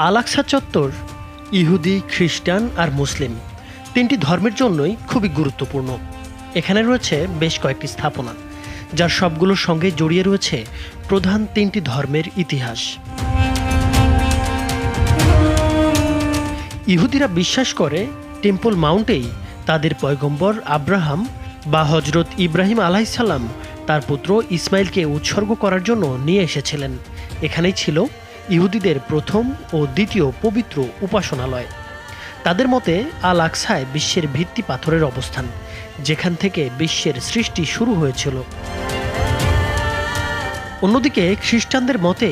আল আকসা চত্বর ইহুদি, খ্রিস্টান আর মুসলিম তিনটি ধর্মের জন্যই খুবই গুরুত্বপূর্ণ। এখানে রয়েছে বেশ কয়েকটি স্থাপনা, যার সবগুলোর সঙ্গে জড়িয়ে রয়েছে প্রধান তিনটি ধর্মের ইতিহাস। ইহুদিরা বিশ্বাস করে টেম্পল মাউন্টেই তাদের পয়গম্বর আব্রাহাম বা হজরত ইব্রাহিম আলাইসাল্লাম তার পুত্র ইসমাইলকে উৎসর্গ করার জন্য নিয়ে এসেছিলেন। এখানেই ছিল ইহুদিদের প্রথম ও দ্বিতীয় পবিত্র উপাসনালয়। তাদের মতে আল আকসায় বিশ্বের ভিত্তি পাথরের অবস্থান, যেখান থেকে বিশ্বের সৃষ্টি শুরু হয়েছিল। অন্যদিকে খ্রিস্টানদের মতে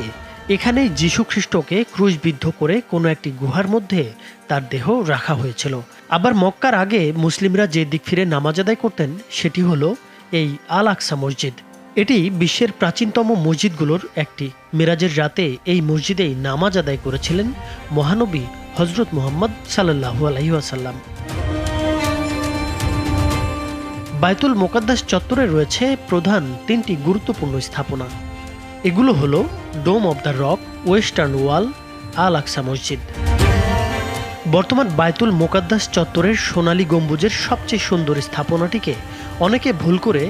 এখানেই যীশু খ্রিস্টকে ক্রুশবিদ্ধ করে কোনো একটি গুহার মধ্যে তার দেহ রাখা হয়েছিল। আবার মক্কার আগে মুসলিমরা যে দিক ফিরে নামাজ আদায় করতেন সেটি হলো এই আল আকসা মসজিদ। এটি বিশ্বের প্রাচীনতম মসজিদগুলোর একটি। মিরাজের রাতে এই মসজিদেই নামাজ আদায় করেছিলেন মহানবী হজরত মুহাম্মদ সাল্লাল্লাহু আলাইহি ওয়াসাল্লাম। বায়তুল মোকাদ্দাস চত্বরে রয়েছে প্রধান তিনটি গুরুত্বপূর্ণ স্থাপনা। এগুলো হলো ডোম অব দ্য রক, ওয়েস্টার্ন ওয়াল, আল আকসা মসজিদ। বর্তমান বায়তুল মোকাদ্দাস চত্বরের সোনালী গম্বুজের সবচেয়ে সুন্দর স্থাপনাটিকে অনেকে ভুল করে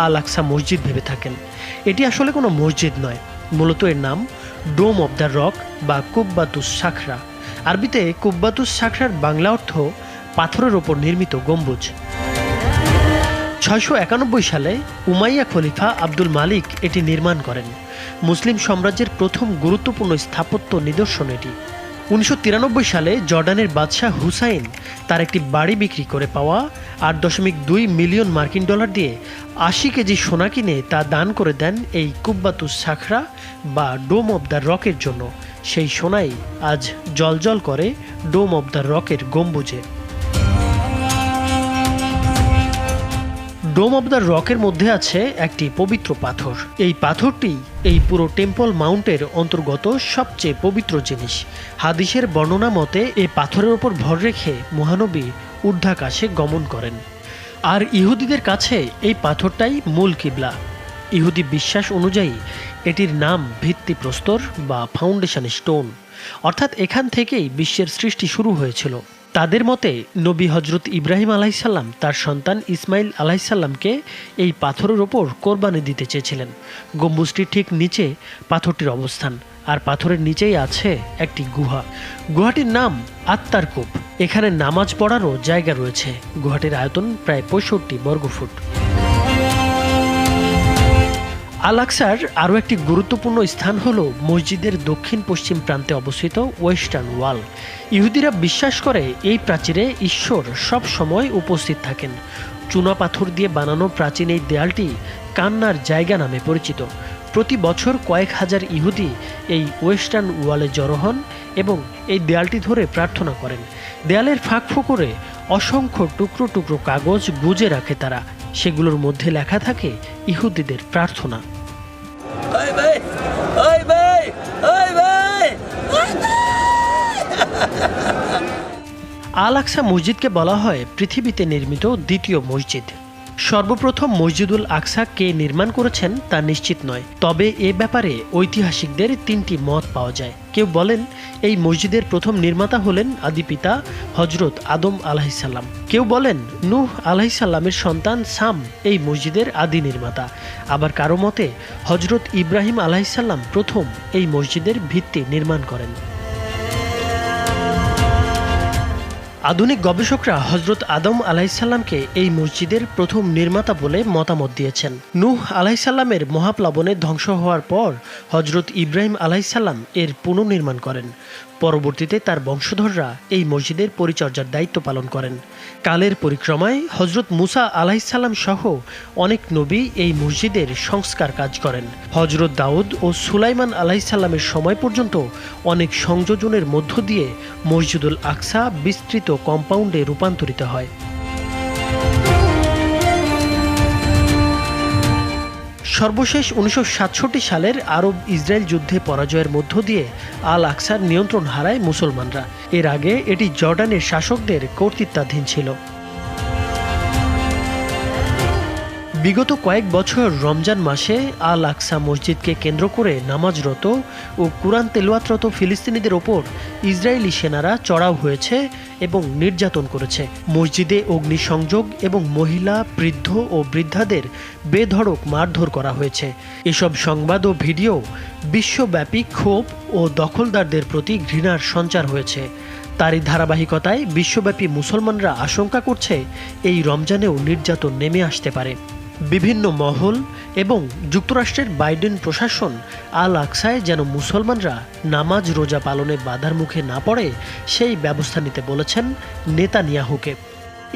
আল আকসা মসজিদ ভেবে থাকেন। এটি আসলে কোনো মসজিদ নয়, মূলত এর নাম ডোম অব দ্য রক বা কুব্বাতুস সাখরা। আরবিতে কুব্বাতুস সাখরার বাংলা অর্থ পাথরের ওপর নির্মিত গম্বুজ। 691 সালে উমাইয়া খলিফা আব্দুল মালিক এটি নির্মাণ করেন। মুসলিম সাম্রাজ্যের প্রথম গুরুত্বপূর্ণ স্থাপত্য নিদর্শন এটি। 1993 সালে জর্ডানের বাদশাহ হুসাইন তার একটি বাড়ি বিক্রি করে পাওয়া 8.2 মিলিয়ন মার্কিন ডলার দিয়ে 80 কেজি সোনা কিনে তা দান করে দেন এই কুব্বাতুস সাখরা বা ডোম অব দ্য রকের জন্য। সেই সোনাই আজ জ্বলজ্বল করে ডোম অব দ্য রকের গম্বুজে। ডোম অব দ্য রকের মধ্যে আছে একটি পবিত্র পাথর। এই পাথরটি এই পুরো টেম্পল মাউন্টের অন্তর্গত সবচেয়ে পবিত্র জিনিস। হাদিসের বর্ণনা মতে এই পাথরের ওপর ভর রেখে মহানবী ঊর্ধ্বাকাশে গমন করেন। আর ইহুদিদের কাছে এই পাথরটাই মূল কিবলা। ইহুদি বিশ্বাস অনুযায়ী এটির নাম ভিত্তিপ্রস্তর বা ফাউন্ডেশন স্টোন, অর্থাৎ এখান থেকেই বিশ্বের সৃষ্টি শুরু হয়েছিল। তাদের মতে নবী হজরত ইব্রাহিম আলাইসাল্লাম তার সন্তান ইসমাইল আলাইসাল্লামকে এই পাথরের ওপর কোরবানি দিতে চেয়েছিলেন। গম্বুজটির ঠিক নিচে পাথরটির অবস্থান, আর পাথরের নিচেই আছে একটি গুহা। গুহাটির নাম আত্মার কূপ। এখানে নামাজ পড়ারও জায়গা রয়েছে। গুহাটির আয়তন প্রায় 65 বর্গফুট। আল আকসার আরও একটি গুরুত্বপূর্ণ স্থান হল মসজিদের দক্ষিণ পশ্চিম প্রান্তে অবস্থিত ওয়েস্টার্ন ওয়াল। ইহুদিরা বিশ্বাস করে এই প্রাচীরে ঈশ্বর সব সময় উপস্থিত থাকেন। চুনা পাথর দিয়ে বানানো প্রাচীন এই দেয়ালটি কান্নার জায়গা নামে পরিচিত। প্রতি বছর কয়েক হাজার ইহুদি এই ওয়েস্টার্ন ওয়ালে জড়ো হন এবং এই দেয়ালটি ধরে প্রার্থনা করেন। দেয়ালের ফাঁক ফোকরে অসংখ্য টুকরো টুকরো কাগজ গুজে রাখে তারা। সেগুলোর মধ্যে লেখা থাকে ইহুদিদের প্রার্থনা। আল আকসা মসজিদকে বলা হয় পৃথিবীতে নির্মিত দ্বিতীয় মসজিদ। সর্বপ্রথম মসজিদুল আকসা কে নির্মাণ করেছেন তা নিশ্চিত নয়, তবে এ ব্যাপারে ঐতিহাসিকদের তিনটি মত পাওয়া যায়। কেউ বলেন এই মসজিদের প্রথম নির্মাতা হলেন আদিপিতা হজরত আদম আলাইসাল্লাম। কেউ বলেন নূহ আলাইসাল্লামের সন্তান সাম এই মসজিদের আদি নির্মাতা। আবার কারো মতে হজরত ইব্রাহিম আলাইসাল্লাম প্রথম এই মসজিদের ভিত্তি নির্মাণ করেন। আধুনিক গবেষকরা হজরত আদম আলাইসাল্লামকে এই মসজিদের প্রথম নির্মাতা বলে মতামত দিয়েছেন। নূহ আলাইসাল্লামের মহাপ্লাবনে ধ্বংস হওয়ার পর হজরত ইব্রাহিম আলাইসাল্লাম এর পুনর্নির্মাণ করেন। পরবর্তীতে তার বংশধররা এই মসজিদের পরিচর্যার দায়িত্ব পালন করেন। কালের পরিক্রমায় হজরত মুসা আলাইসাল্লাম সহ অনেক নবী এই মসজিদের সংস্কার কাজ করেন। হজরত দাউদ ও সুলাইমান আলাইসাল্লামের সময় পর্যন্ত অনেক সংযোজনের মধ্য দিয়ে মসজিদুল আকসা বিস্তৃত কম্পাউন্ডে রূপান্তরিত হয়। সর্বশেষ 1967 সালের আরব ইসরায়েল যুদ্ধে পরাজয়ের মধ্য দিয়ে আল আকসার নিয়ন্ত্রণ হারায় মুসলমানরা। এর আগে এটি জর্ডানের শাসকদের কর্তৃত্বাধীন ছিল। বিগত কয়েক বছর রমজান মাসে আল আকসা মসজিদকে কেন্দ্র করে নামাজরত ও কুরআন তেলাওয়াতরত ফিলিস্তিনিদের ওপর ইসরায়েলি সেনারা চড়াও হয়েছে এবং নির্যাতন করেছে। মসজিদে অগ্নিসংযোগ এবং মহিলা, বৃদ্ধ ও বৃদ্ধাদের বেধড়ক মারধর করা হয়েছে। এসব সংবাদ ও ভিডিও বিশ্বব্যাপী ক্ষোভ ও দখলদারদের প্রতি ঘৃণার সঞ্চার হয়েছে। তারই ধারাবাহিকতায় বিশ্বব্যাপী মুসলমানরা আশঙ্কা করছে এই রমজানেও নির্যাতন নেমে আসতে পারে। বিভিন্ন মহল এবং যুক্তরাষ্ট্রের বাইডেন প্রশাসন আল আকসায় যেন মুসলমানরা নামাজ রোজা পালনে বাধার মুখে না পড়ে সেই ব্যবস্থা নিতে বলেছেন নেতানিয়াহুকে।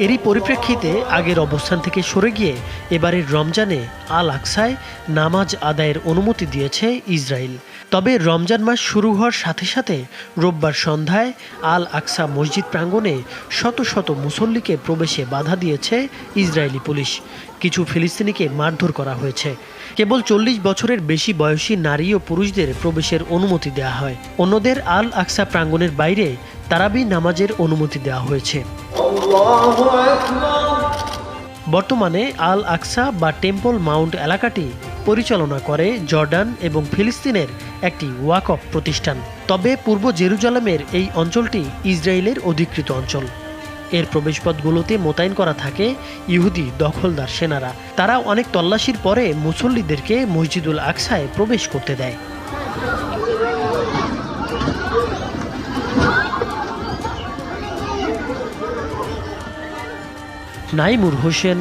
এরই পরিপ্রেক্ষিতে আগের অবস্থান থেকে সরে গিয়ে এবারের রমজানে আল আকসায় নামাজ আদায়ের অনুমতি দিয়েছে ইসরায়েল। তবে রমজান মাস শুরু হওয়ার সাথে সাথে রোববার সন্ধ্যায় আল আকসা মসজিদ প্রাঙ্গণে শত শত মুসল্লিকে প্রবেশে বাধা দিয়েছে ইসরায়েলি পুলিশ। কিছু ফিলিস্তিনিকে মারধর করা হয়েছে। কেবল 40 বছরের বেশি বয়সী নারী ও পুরুষদের প্রবেশের অনুমতি দেওয়া হয়। অন্যদের আল আকসা প্রাঙ্গণের বাইরে তারাবি নামাজের অনুমতি দেওয়া হয়েছে। বর্তমানে আল আকসা বা টেম্পল মাউন্ট এলাকাটি পরিচালনা করে জর্ডান এবং ফিলিস্তিনের একটি ওয়াকফ প্রতিষ্ঠান। তবে পূর্ব জেরুজালেমের এই অঞ্চলটি ইসরায়েলের অধিকৃত অঞ্চল। এর প্রবেশপথগুলোতে মোতায়েন করা থাকে ইহুদি দখলদার সেনারা। তারা অনেক তল্লাশির পরে মুসল্লিদেরকে মসজিদুল আকসায় প্রবেশ করতে দেয়। নাইমুর হোসেন,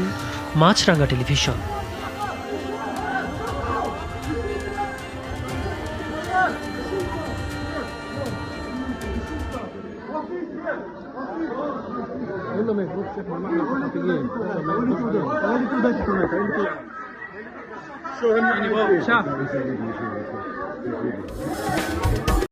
মাছরাঙ্গা television. Show him any more.